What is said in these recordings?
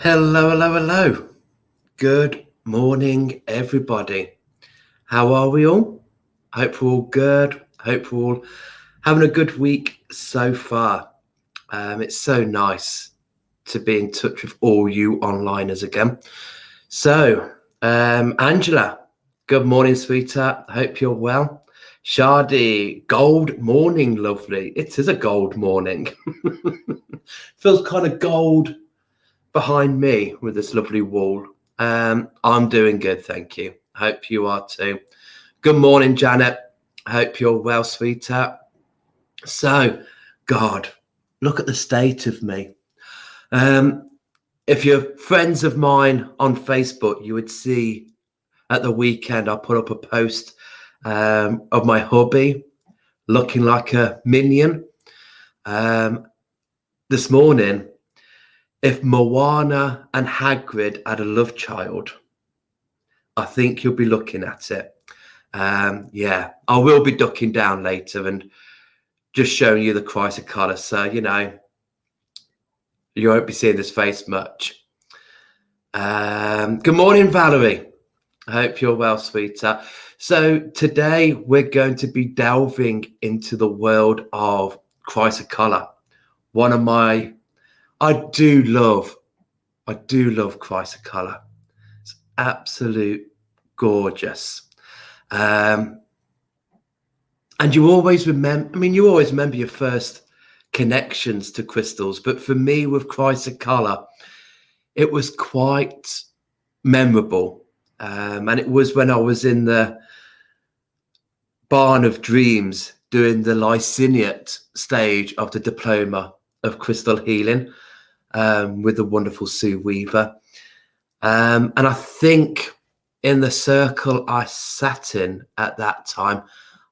Hello, hello, hello. Good morning, everybody. How are we all? Hope we're all good. Hope we're all having a good week so far. It's so nice to be in touch with all you onliners again. So, Angela, good morning, sweetheart. Hope you're well. Shadi, gold morning, lovely. It is a gold morning. Feels kind of gold behind me with this lovely wall. I'm doing good, thank you. Hope you are too. Good morning, Janet. Hope you're well, sweetheart. So, God, look at the state of me. Um, if you're friends of mine on Facebook, you would see at the weekend I put up a post of my hubby looking like a minion. Um, this morning, if Moana and Hagrid had a love child, I think you'll be looking at it. Yeah, I will be ducking down later and just showing you the Chrysocolla. So, you won't be seeing this face much. Good morning, Valerie. I hope you're well, sweetheart. So today we're going to be delving into the world of Chrysocolla. I do love Chrysocolla. It's absolute gorgeous. And you always remember your first connections to crystals, but for me with Chrysocolla, it was quite memorable. And it was when I was in the Barn of Dreams doing the liciniate stage of the diploma of crystal healing with the wonderful Sue Weaver. And I think in the circle I sat in at that time,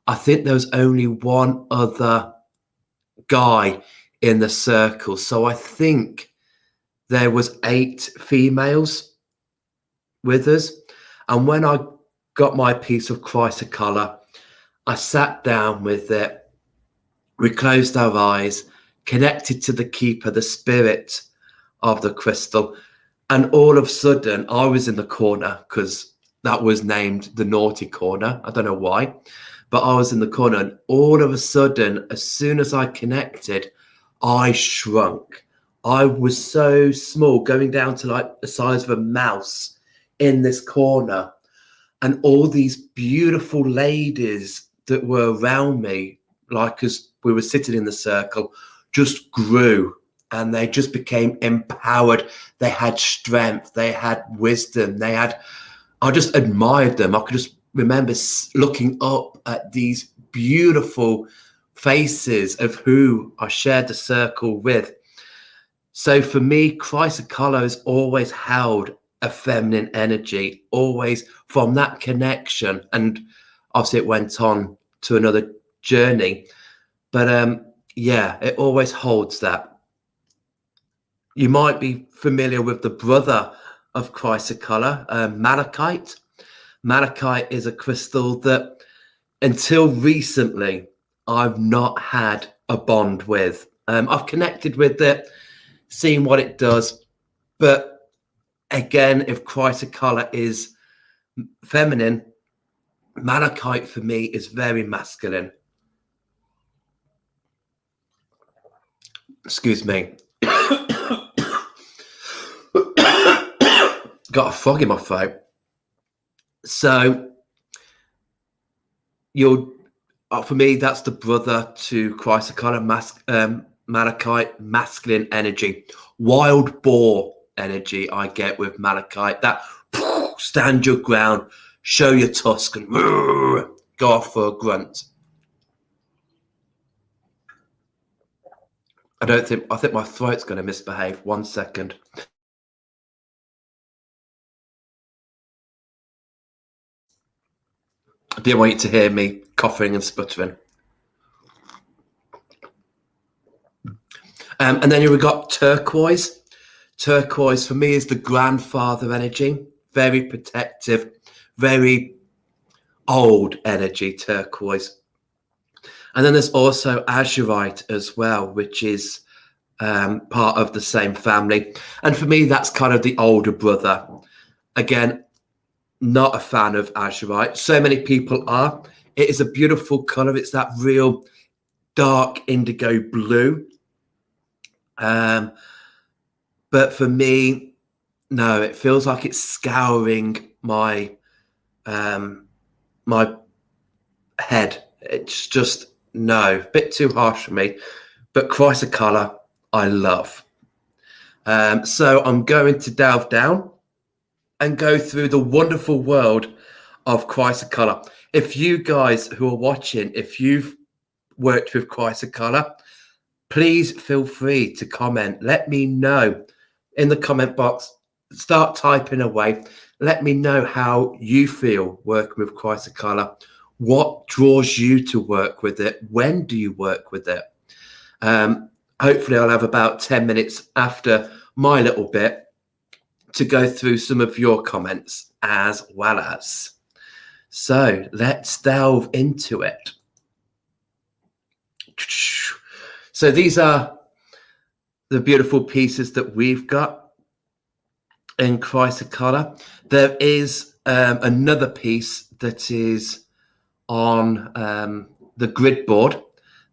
I think there was only one other guy in the circle. So I think there was 8 females with us. And when I got my piece of Chrysocolla, I sat down with it. We closed our eyes, connected to the keeper, the spirit of the crystal. And all of a sudden, I was in the corner because that was named the naughty corner. I don't know why, but I was in the corner. And all of a sudden, as soon as I connected, I shrunk. I was so small, going down to like the size of a mouse in this corner. And all these beautiful ladies that were around me, like as we were sitting in the circle, just grew and they just became empowered. They had strength, they had wisdom, I just admired them. I could just remember looking up at these beautiful faces of who I shared the circle with. So for me, Chrysocolla has always held a feminine energy, always from that connection. And obviously it went on to another journey. But yeah, it always holds that. You might be familiar with the brother of Chrysocolla, malachite. Malachite is a crystal that until recently I've not had a bond with. I've connected with it, seen what it does, but again, if Chrysocolla is feminine, malachite for me is very masculine. Excuse me. Got a frog in my throat. So for me, that's the brother to Chrysocolla, malachite, masculine energy, wild boar energy I get with malachite. That stand your ground, show your tusk, and go off for a grunt. I think my throat's going to misbehave. 1 second. I didn't want you to hear me coughing and sputtering. And then we've got turquoise. Turquoise for me is the grandfather energy, very protective, very old energy, turquoise. And then there's also azurite as well, which is part of the same family. And for me, that's kind of the older brother. Again, not a fan of azurite. So many people are. It is a beautiful color. It's that real dark indigo blue. But for me, no, it feels like it's scouring my my head. It's just no, a bit too harsh for me. But Chrysocolla, I love. So I'm going to delve down and go through the wonderful world of Chrysocolla. If you guys who are watching, if you've worked with Chrysocolla, please feel free to comment. Let me know in the comment box. Start typing away. Let me know how you feel working with Chrysocolla. What draws you to work with it? When do you work with it? Hopefully I'll have about 10 minutes after my little bit to go through some of your comments as well as. So let's delve into it. So these are the beautiful pieces that we've got in Chrysocolla. There is another piece that is on the grid board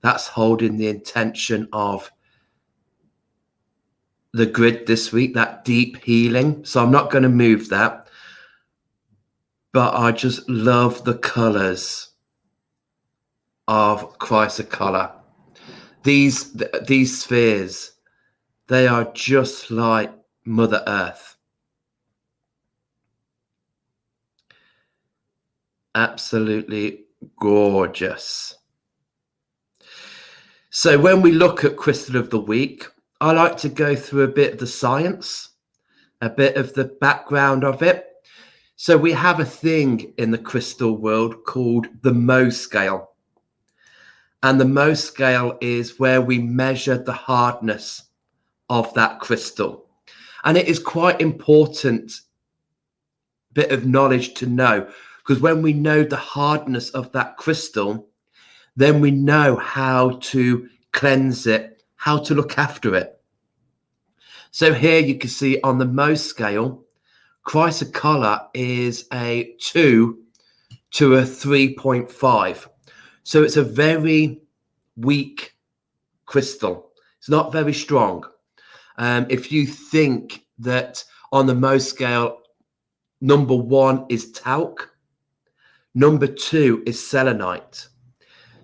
that's holding the intention of the grid this week, that deep healing. So I'm not going to move that, but I just love the colors of Chrysocolla. These spheres, they are just like Mother Earth. Absolutely gorgeous. So when we look at Crystal of the Week, I like to go through a bit of the science, a bit of the background of it. So we have a thing in the crystal world called the Mohs scale. And the Mohs scale is where we measure the hardness of that crystal. And it is quite important bit of knowledge to know, because when we know the hardness of that crystal, then we know how to cleanse it, how to look after it. So here you can see on the Mohs scale, Chrysocolla is a 2 to a 3.5. So it's a very weak crystal. It's not very strong. If you think that on the Mohs scale, number 1 is talc, number 2 is selenite.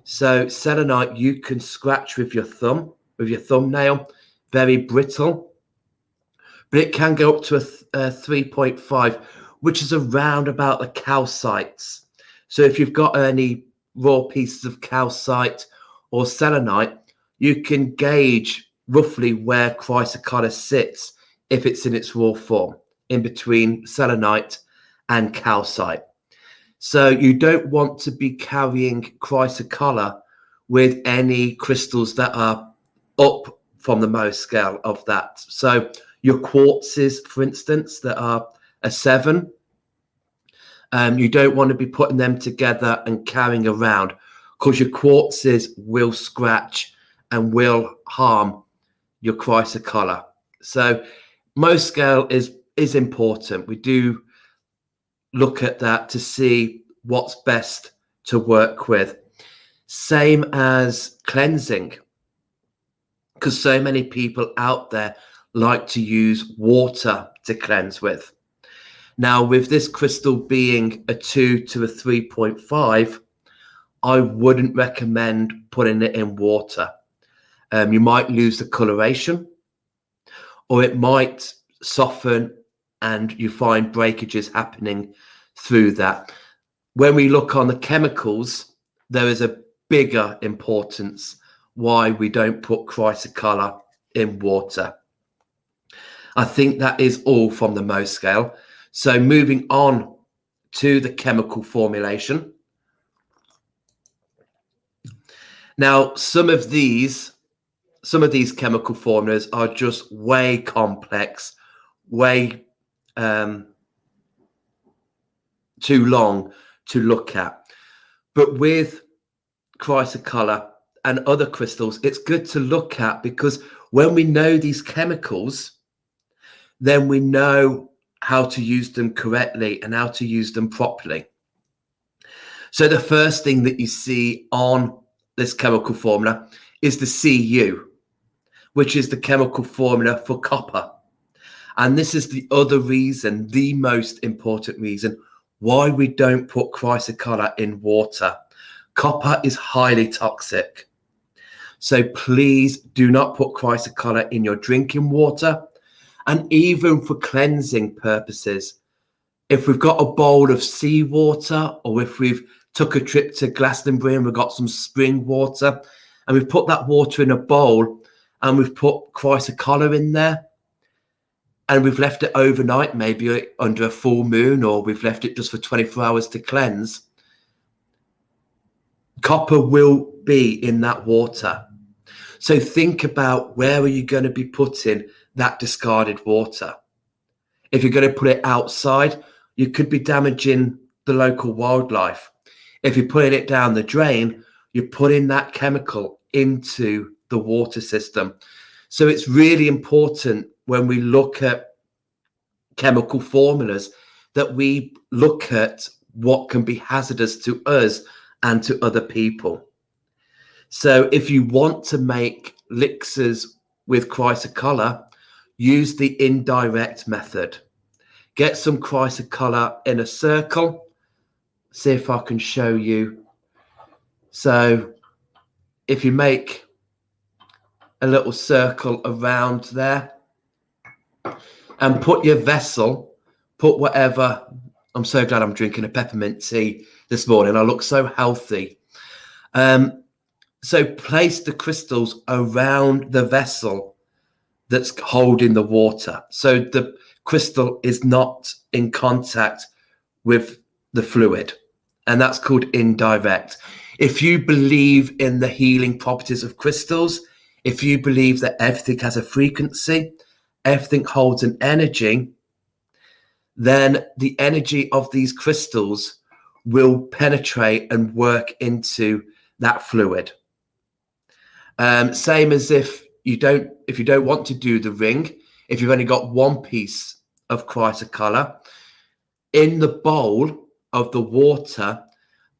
So selenite you can scratch with your thumb, with your thumbnail, very brittle, but it can go up to a 3.5, which is around about the calcites. So if you've got any raw pieces of calcite or selenite, you can gauge roughly where Chrysocolla sits if it's in its raw form, in between selenite and calcite. So you don't want to be carrying Chrysocolla with any crystals that are up from the Mohs scale of that. So your quartzes, for instance, that are a 7, you don't want to be putting them together and carrying around, because your quartzes will scratch and will harm your Chrysocolla. So Mohs scale is important. We do look at that to see what's best to work with. Same as cleansing, because so many people out there like to use water to cleanse with. Now, with this crystal being a 2 to a 3.5, I wouldn't recommend putting it in water. You might lose the coloration, or it might soften and you find breakages happening through that. When we look on the chemicals, there is a bigger importance why we don't put Chrysocolla in water. I think that is all from the Mohs scale. So moving on to the chemical formulation. Now, some of these chemical formulas are just way complex, way too long to look at. But with Chrysocolla, and other crystals, it's good to look at, because when we know these chemicals, then we know how to use them correctly and how to use them properly. So the first thing that you see on this chemical formula is the Cu, which is the chemical formula for copper. And this is the other reason, the most important reason, why we don't put chrysocolla in water. Copper is highly toxic. So please do not put chrysocolla in your drinking water. And even for cleansing purposes, if we've got a bowl of seawater, or if we've took a trip to Glastonbury and we've got some spring water, and we've put that water in a bowl and we've put chrysocolla in there, and we've left it overnight, maybe under a full moon, or we've left it just for 24 hours to cleanse, copper will be in that water. So think about, where are you going to be putting that discarded water? If you're going to put it outside, you could be damaging the local wildlife. If you're putting it down the drain, you're putting that chemical into the water system. So it's really important, when we look at chemical formulas, that we look at what can be hazardous to us and to other people. So if you want to make elixirs with chrysocolla, use the indirect method. Get some chrysocolla in a circle. See if I can show you. So if you make a little circle around there and put your vessel, put whatever. I'm so glad I'm drinking a peppermint tea this morning. I look so healthy. So place the crystals around the vessel that's holding the water, so the crystal is not in contact with the fluid, and that's called indirect. If you believe in the healing properties of crystals, if you believe that everything has a frequency, everything holds an energy, then the energy of these crystals will penetrate and work into that fluid. Same as if you don't want to do the ring, if you've only got one piece of chrysocolla, in the bowl of the water,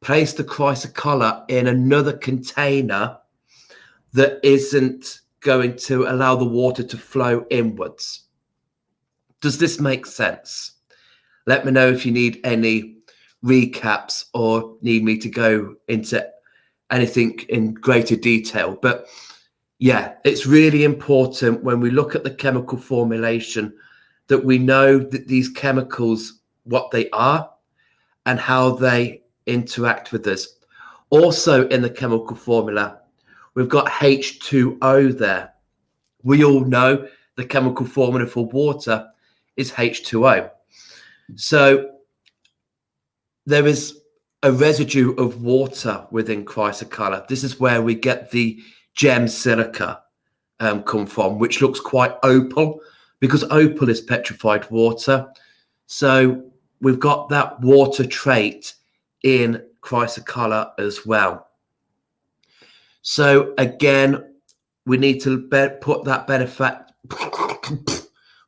place the chrysocolla in another container that isn't going to allow the water to flow inwards. Does this make sense? Let me know if you need any recaps or need me to go into anything in greater detail. But yeah, it's really important, when we look at the chemical formulation, that we know that these chemicals, what they are and how they interact with us. Also in the chemical formula, we've got H2O there. We all know the chemical formula for water is H2O. So there is a residue of water within chrysocolla. This is where we get the gem silica come from, which looks quite opal, because opal is petrified water. So we've got that water trait in chrysocolla as well. So again, we need to put that benefit,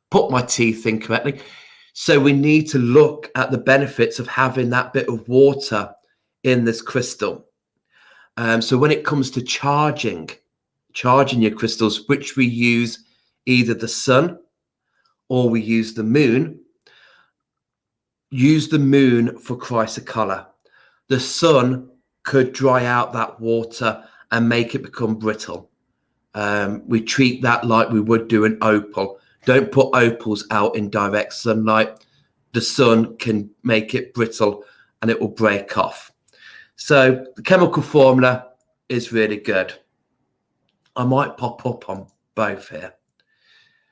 put my teeth in correctly. So we need to look at the benefits of having that bit of water in this crystal. So when it comes to charging your crystals, which we use either the sun or we use the moon, use the moon for chrysocolla. The sun could dry out that water and make it become brittle. We treat that like we would do an opal. Don't put opals out in direct sunlight. The sun can make it brittle and it will break off. So the chemical formula is really good. I might pop up on both here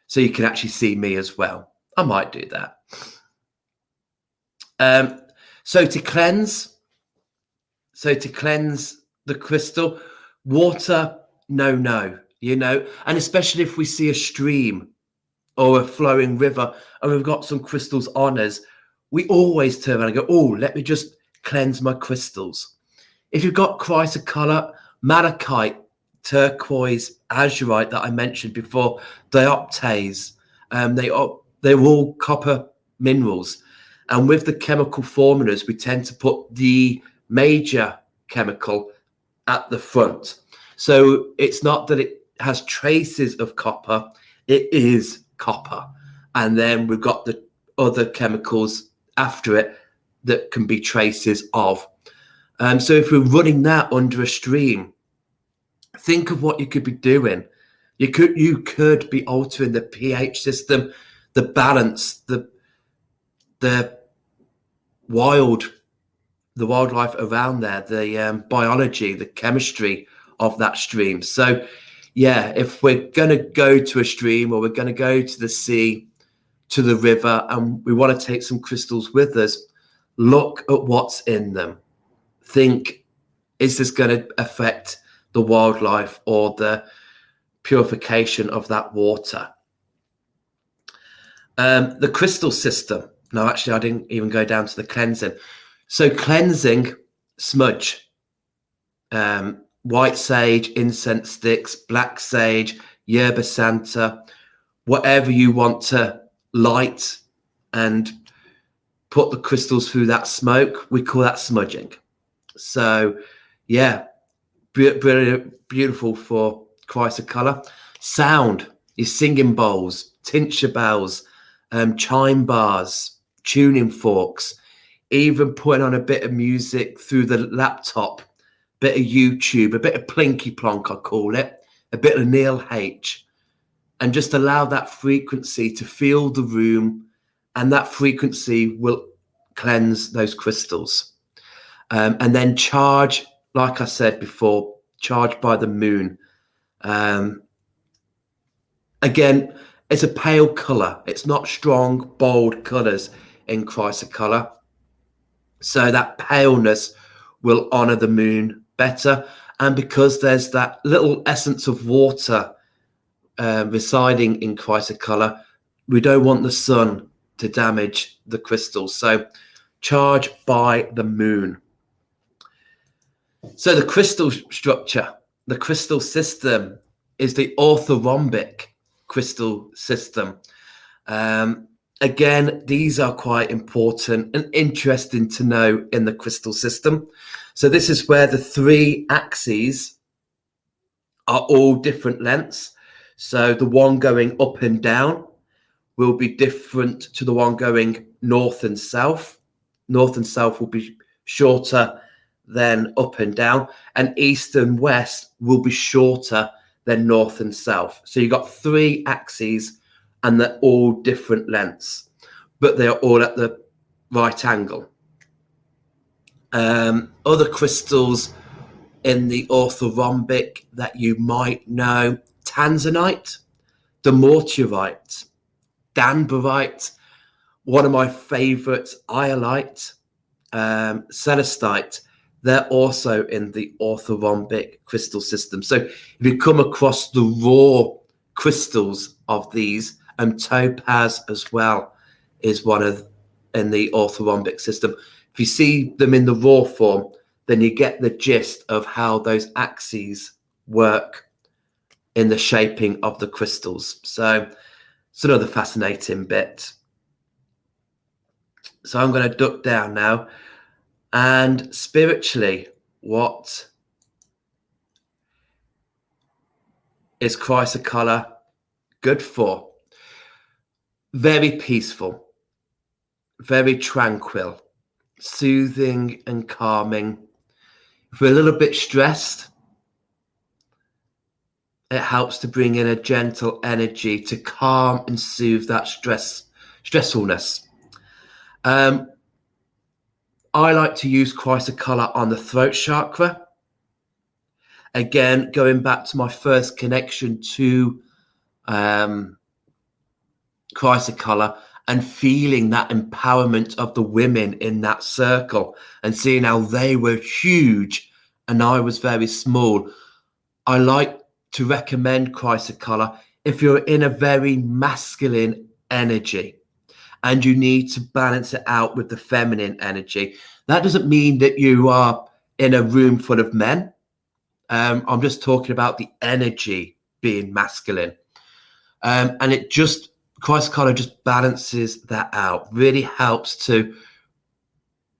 so you can actually see me as well. I might do that. So to cleanse the crystal, water, no, and especially if we see a stream or a flowing river and we've got some crystals on us, we always turn around and go, oh, let me just cleanse my crystals. If you've got chrysocolla, malachite turquoise, azurite that I mentioned before, dioptase. They're all copper minerals. And with the chemical formulas, we tend to put the major chemical at the front. So it's not that it has traces of copper, it is copper. And then we've got the other chemicals after it that can be traces of. So if we're running that under a stream, think of what you could be doing. You could be altering the pH system, the balance, the wildlife around there, the biology, the chemistry of that stream. So yeah, if we're going to go to a stream, or we're going to go to the sea, to the river, and we want to take some crystals with us, look at what's in them. Think, is this going to affect the wildlife or the purification of that water? The crystal system. No, actually, I didn't even go down to the cleansing. So cleansing, smudge, white sage, incense sticks, black sage, yerba santa, whatever you want to light and put the crystals through that smoke, we call that smudging. So yeah, brilliant, beautiful for Chrysocolla. Sound, your singing bowls, tincture bells, chime bars, tuning forks, even putting on a bit of music through the laptop, bit of YouTube, a bit of plinky plonk, I call it, a bit of Neil H. And just allow that frequency to fill the room, and that frequency will cleanse those crystals. And then charge, like I said before, charge by the moon. Again, it's a pale color. It's not strong, bold colors in Chrysocolla. So that paleness will honor the moon better. And because there's that little essence of water residing in Chrysocolla, we don't want the sun to damage the crystals. So charge by the moon. So the crystal structure, the crystal system is the orthorhombic crystal system. Again, these are quite important and interesting to know in the crystal system. So this is where the three axes are all different lengths. So the one going up and down will be different to the one going north and south. North and south will be shorter than up and down, and east and west will be shorter than north and south. So you've got three axes, and they're all different lengths, but they're all at the right angle. Other crystals in the orthorhombic that you might know: tanzanite, dumortierite, danbarite, one of my favorites, iolite, celestite. They're also in the orthorhombic crystal system. So if you come across the raw crystals of these, and topaz as well is one of in the orthorhombic system. If you see them in the raw form, then you get the gist of how those axes work in the shaping of the crystals. So it's another fascinating bit. So I'm going to duck down now. And spiritually, what is Chrysocolla good for? Very peaceful, very tranquil, soothing and calming. If we're a little bit stressed, it helps to bring in a gentle energy to calm and soothe that stressfulness. I like to use Chrysocolla on the throat chakra. Again, going back to my first connection to Chrysocolla and feeling that empowerment of the women in that circle and seeing how they were huge and I was very small. I like to recommend Chrysocolla if you're in a very masculine energy and you need to balance it out with the feminine energy. That doesn't mean that you are in a room full of men. I'm just talking about the energy being masculine. And it just, Chrysocolla just balances that out, really helps to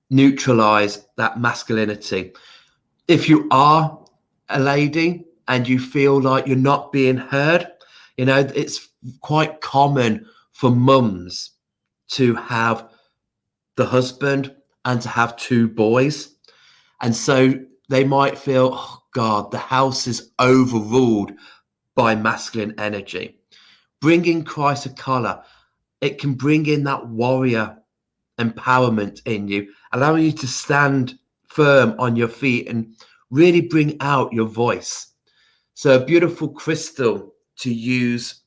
neutralize that masculinity. If you are a lady and you feel like you're not being heard, you know, it's quite common for mums to have the husband and to have two boys. And so they might feel, oh God, the house is overruled by masculine energy. Bringing Chrysocolla, it can bring in that warrior empowerment in you, allowing you to stand firm on your feet and really bring out your voice. So a beautiful crystal to use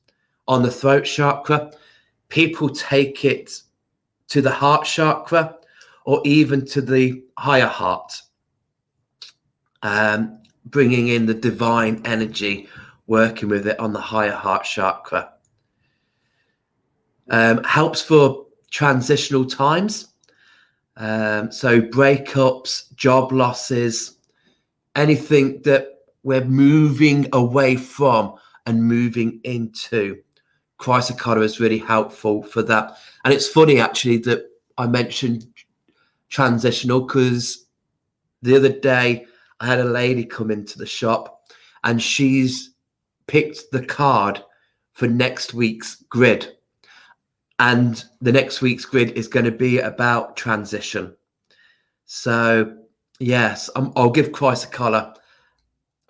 on the throat chakra. People take it to the heart chakra or even to the higher heart, bringing in the divine energy, working with it on the higher heart chakra. Helps for transitional times. So breakups, job losses, anything that we're moving away from and moving into. Chrysocolla is really helpful for that. And it's funny, actually, that I mentioned transitional, because the other day I had a lady come into the shop and she's picked the card for next week's grid. And the next week's grid is going to be about transition. So, yes, I'll give Chrysocolla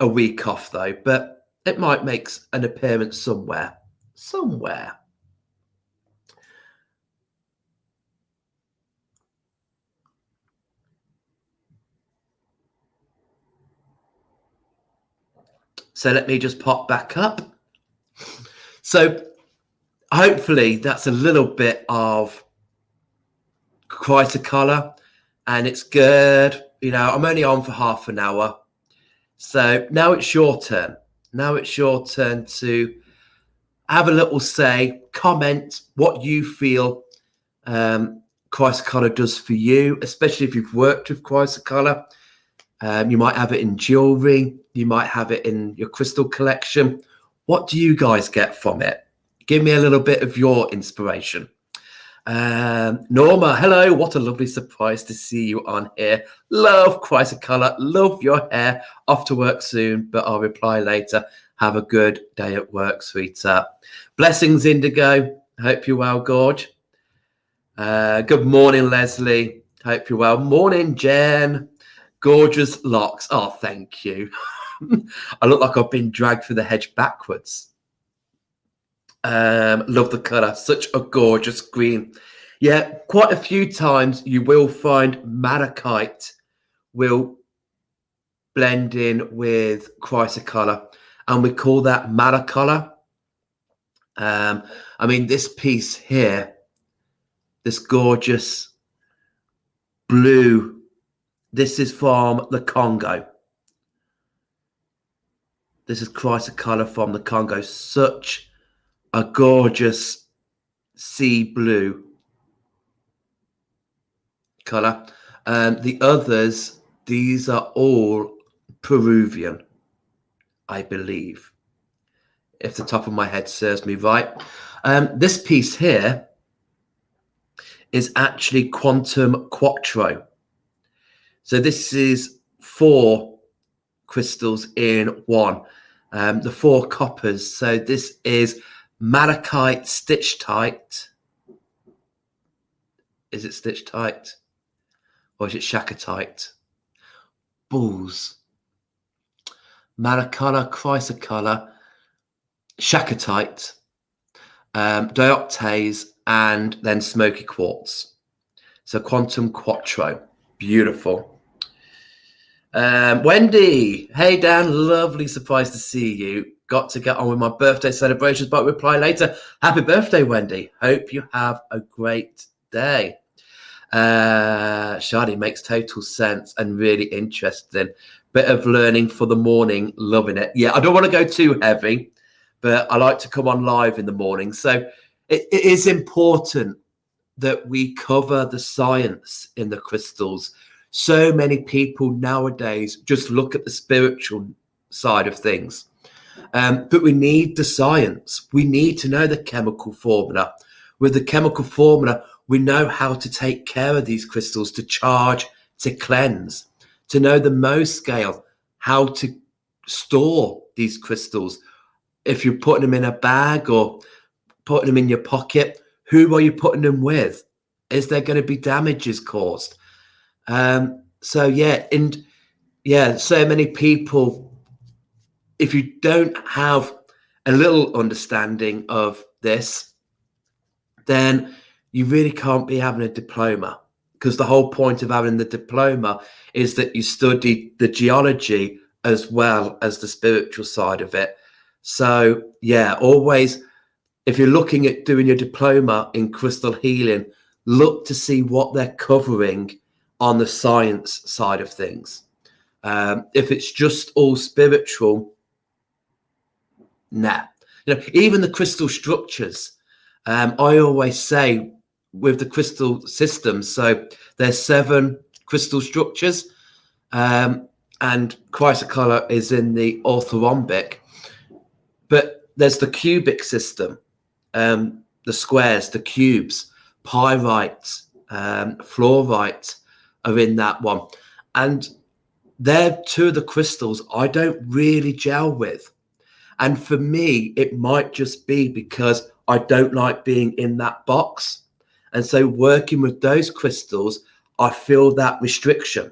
a week off, though, but it might make an appearance somewhere. So let me just pop back up. So hopefully that's a little bit of Chrysocolla, and it's good. You know, I'm only on for half an hour. So now it's your turn. Now it's your turn to have a little say, comment what you feel Chrysocolla does for you, especially if you've worked with Chrysocolla. You might have it in jewelry. You might have it in your crystal collection. What do you guys get from it? Give me a little bit of your inspiration. Norma, hello. What a lovely surprise to see you on here. Love Chrysocolla. Love your hair. Off to work soon, but I'll reply later. Have a good day at work, sweetheart. Blessings, Indigo. Hope you're well, Gorge. Good morning, Leslie. Hope you're well. Morning, Jen. Gorgeous locks. Oh, thank you. I look like I've been dragged through the hedge backwards. Love the colour. Such a gorgeous green. Yeah, quite a few times you will find malachite will blend in with Chrysocolla, and we call that malachite. I mean, this piece here, this gorgeous blue, this is from the Congo. This is Chrysocolla from the Congo. Such a gorgeous sea blue colour. The others, these are all Peruvian, I believe, if the top of my head serves me right. This piece here is actually Quantum Quattro. So this is 4 crystals in one, the 4 coppers. So this is malachite stitch tight. Is it stitch tight or is it shakatite? Balls. Malachite, Chrysocolla, shakatite, dioptase, and then smoky quartz. So Quantum Quattro. Beautiful. Wendy, hey Dan, lovely surprise to see you. Got to get on with my birthday celebrations, but reply later. Happy birthday, Wendy. Hope you have a great day. Shadi, makes total sense and really interesting. Bit of learning for the morning, loving it. Yeah, I don't want to go too heavy, but I like to come on live in the morning. So it is important that we cover the science in the crystals. So many people nowadays just look at the spiritual side of things. But we need the science. We need to know the chemical formula. With the chemical formula, we know how to take care of these crystals, to charge, to cleanse, to know the Mohs scale, how to store these crystals. If you're putting them in a bag or putting them in your pocket, who are you putting them with? Is there going to be damages caused? So many people, if you don't have a little understanding of this, then you really can't be having a diploma, because the whole point of having the diploma is that you study the geology as well as the spiritual side of it. So always, if you're looking at doing your diploma in crystal healing, look to see what they're covering on the science side of things. If it's just all spiritual, nah. Even the crystal structures, I always say with the crystal systems, so there's 7 crystal structures, and Chrysocolla is in the orthorhombic, but there's the cubic system, the squares, the cubes, pyrite, fluorite are in that one. And they're 2 of the crystals I don't really gel with. And for me, it might just be because I don't like being in that box. And so working with those crystals, I feel that restriction.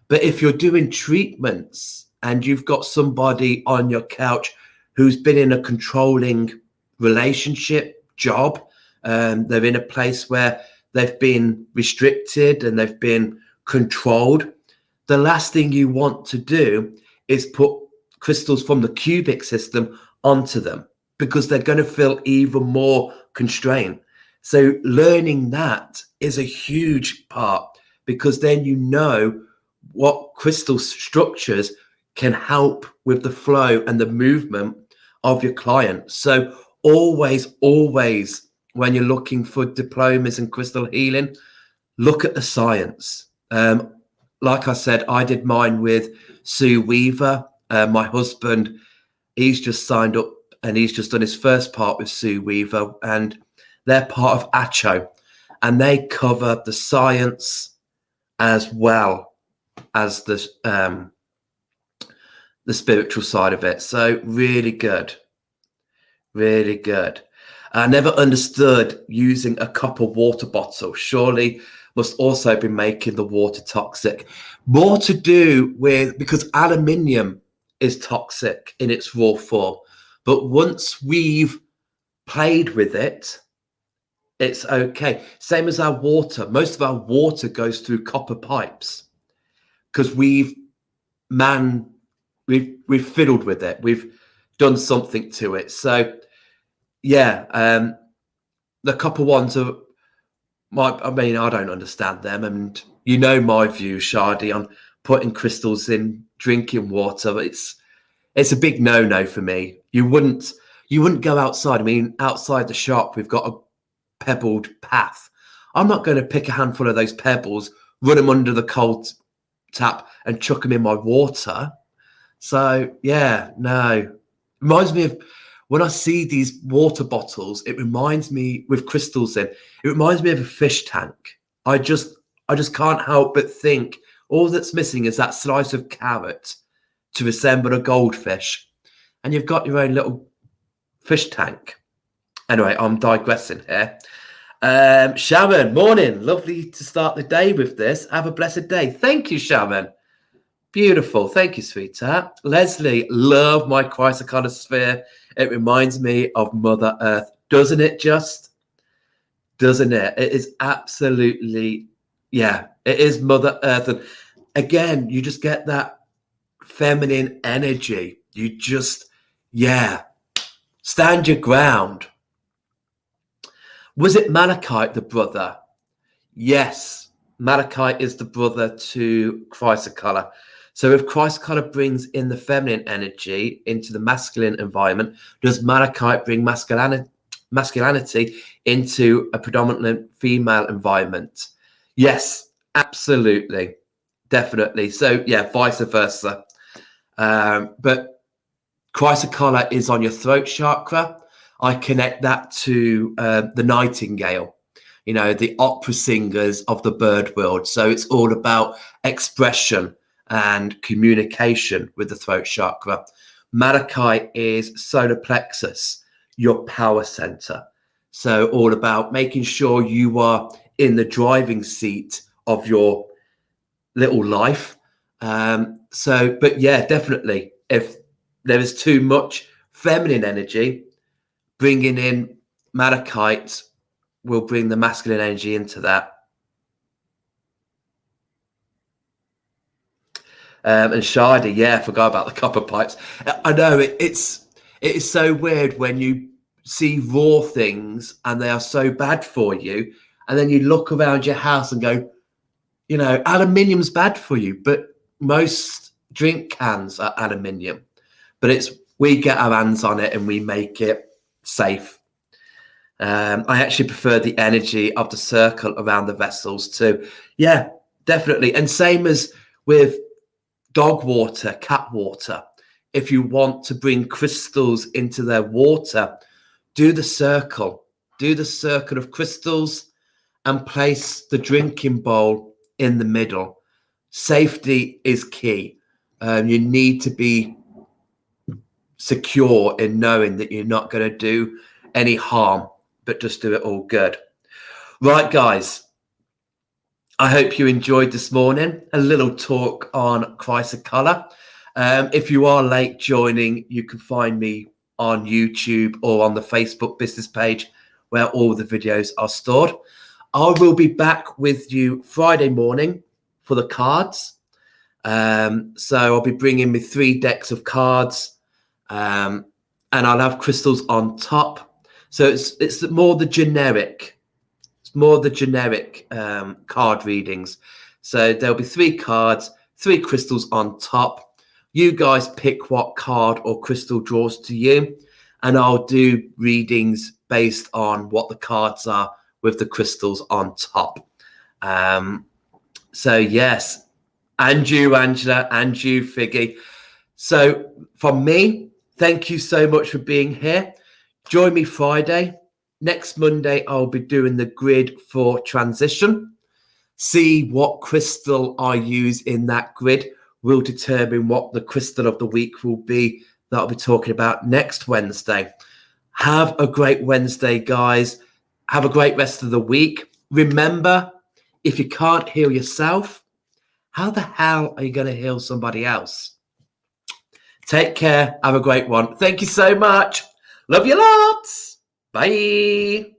But if you're doing treatments and you've got somebody on your couch who's been in a controlling relationship, job, they're in a place where they've been restricted and they've been controlled, the last thing you want to do is put crystals from the cubic system onto them, because they're going to feel even more constrained. So learning that is a huge part, because then you know what crystal structures can help with the flow and the movement of your client. So always, when you're looking for diplomas in crystal healing, look at the science. Like I said, I did mine with Sue Weaver. My husband, he's just signed up and he's just done his first part with Sue Weaver, and they're part of ACHO, and they cover the science as well as the spiritual side of it. So really good. I never understood using a copper water bottle. Surely must also be making the water toxic. More to do with, because aluminium is toxic in its raw form, but once we've played with it, it's okay. Same as our water. Most of our water goes through copper pipes because we've fiddled with it. We've done something to it. So the copper ones are I don't understand them, and you know my view, Shardy, on putting crystals in drinking water. It's a big no for me. You wouldn't go outside. I mean, outside the shop we've got a pebbled path. I'm not going to pick a handful of those pebbles, run them under the cold tap and chuck them in my water. So no. Reminds me of when I see these water bottles, it reminds me, with crystals in, it reminds me of a fish tank. I just can't help but think all that's missing is that slice of carrot to resemble a goldfish, and you've got your own little fish tank. Anyway, I'm digressing here. Sharon, morning. Lovely to start the day with this. Have a blessed day. Thank you, Sharon. Beautiful. Thank you, sweetheart. Leslie, love my Chrysocolla sphere. It reminds me of Mother Earth. Doesn't it just? Doesn't it? It is absolutely, it is Mother Earth. And again, you just get that feminine energy. You just, stand your ground. Was it Malachite, the brother? Yes, Malachite is the brother to Chrysocolla. So if Chrysocolla brings in the feminine energy into the masculine environment, does Malachite bring masculinity into a predominantly female environment? Yes, absolutely, definitely. So vice versa. But Chrysocolla is on your throat chakra. I connect that to the nightingale, you know, the opera singers of the bird world. So it's all about expression and communication with the throat chakra. Malachite is solar plexus, your power center. So all about making sure you are in the driving seat of your little life. But yeah, definitely, if there is too much feminine energy, bringing in malachite will bring the masculine energy into that. And Shadi, yeah, I forgot about the copper pipes. I know it is so weird when you see raw things and they are so bad for you, and then you look around your house and go, you know, aluminium's bad for you, but most drink cans are aluminium. But we get our hands on it and we make it safe. I actually prefer the energy of the circle around the vessels too. Yeah, definitely. And same as with dog water, cat water. If you want to bring crystals into their water, do the circle. Do the circle of crystals and place the drinking bowl in the middle. Safety is key. You need to be secure in knowing that you're not going to do any harm, but just do it all good. Right, guys. I hope you enjoyed this morning. A little talk on Chrysocolla. If you are late joining, you can find me on YouTube or on the Facebook business page where all the videos are stored. I will be back with you Friday morning for the cards. So I'll be bringing me 3 decks of cards, and I'll have crystals on top. So it's more the generic. It's more the generic card readings. So there'll be 3 cards, 3 crystals on top. You guys pick what card or crystal draws to you, and I'll do readings based on what the cards are with the crystals on top. So yes, and you, Angela, and you, Figgy. So from me, thank you so much for being here. Join me Friday. Next Monday, I'll be doing the grid for transition. See what crystal I use in that grid will determine what the crystal of the week will be that I'll be talking about next Wednesday. Have a great Wednesday, guys. Have a great rest of the week. Remember, if you can't heal yourself, how the hell are you going to heal somebody else? Take care. Have a great one. Thank you so much. Love you lots. Bye.